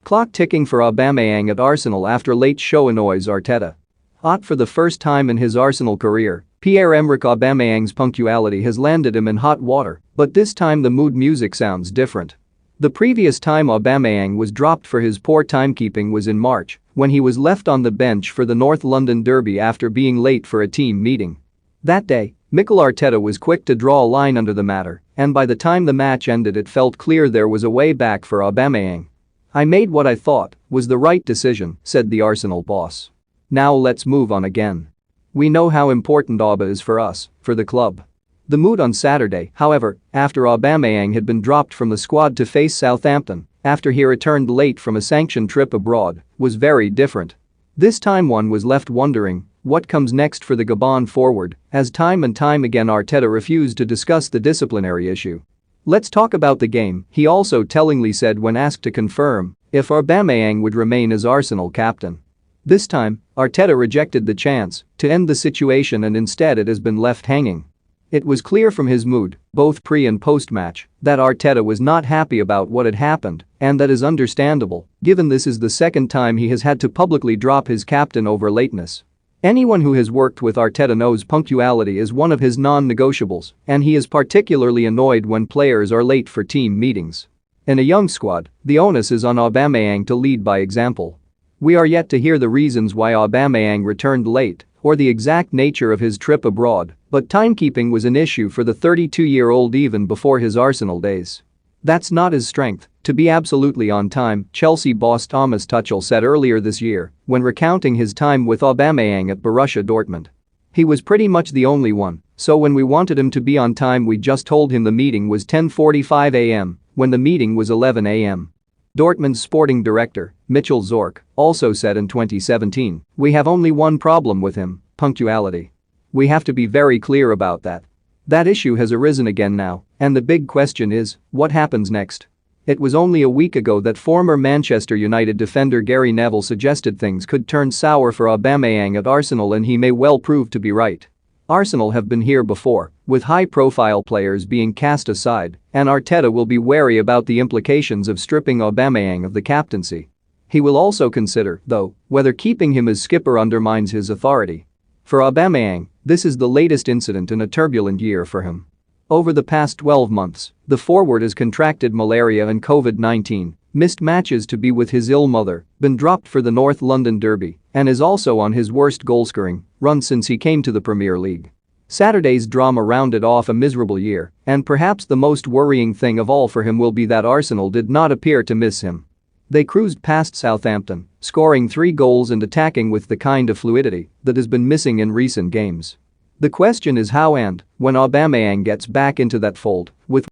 Clock ticking for Aubameyang at Arsenal after late show annoys Arteta. Hot for the first time in his Arsenal career, Pierre-Emerick Aubameyang's punctuality has landed him in hot water, but this time the mood music sounds different. The previous time Aubameyang was dropped for his poor timekeeping was in March, when he was left on the bench for the North London derby after being late for a team meeting. That day, Mikel Arteta was quick to draw a line under the matter, and by the time the match ended it felt clear there was a way back for Aubameyang. "I made what I thought was the right decision," said the Arsenal boss. "Now let's move on again. We know how important Auba is for us, for the club." The mood on Saturday, however, after Aubameyang had been dropped from the squad to face Southampton after he returned late from a sanctioned trip abroad, was very different. This time one was left wondering what comes next for the Gabon forward, as time and time again Arteta refused to discuss the disciplinary issue. "Let's talk about the game," he also tellingly said when asked to confirm if Aubameyang would remain as Arsenal captain. This time, Arteta rejected the chance to end the situation and instead it has been left hanging. It was clear from his mood, both pre- and post-match, that Arteta was not happy about what had happened, and that is understandable, given this is the second time he has had to publicly drop his captain over lateness. Anyone who has worked with Arteta knows punctuality is one of his non-negotiables, and he is particularly annoyed when players are late for team meetings. In a young squad, the onus is on Aubameyang to lead by example. We are yet to hear the reasons why Aubameyang returned late or the exact nature of his trip abroad, but timekeeping was an issue for the 32-year-old even before his Arsenal days. That's not his strength, to be absolutely on time, Chelsea boss Thomas Tuchel said earlier this year when recounting his time with Aubameyang at Borussia Dortmund. "He was pretty much the only one, so when we wanted him to be on time we just told him the meeting was 10:45 am, when the meeting was 11 am. Dortmund's sporting director, Mitchell Zorc, also said in 2017, "We have only one problem with him, punctuality. We have to be very clear about that." That issue has arisen again now, and the big question is, what happens next? It was only a week ago that former Manchester United defender Gary Neville suggested things could turn sour for Aubameyang at Arsenal, and he may well prove to be right. Arsenal have been here before, with high-profile players being cast aside, and Arteta will be wary about the implications of stripping Aubameyang of the captaincy. He will also consider, though, whether keeping him as skipper undermines his authority. For Aubameyang, this is the latest incident in a turbulent year for him. Over the past 12 months, the forward has contracted malaria and COVID-19, missed matches to be with his ill mother, been dropped for the North London derby, and is also on his worst goalscoring run since he came to the Premier League. Saturday's drama rounded off a miserable year, and perhaps the most worrying thing of all for him will be that Arsenal did not appear to miss him. They cruised past Southampton, scoring 3 goals and attacking with the kind of fluidity that has been missing in recent games. The question is how and when Aubameyang gets back into that fold, with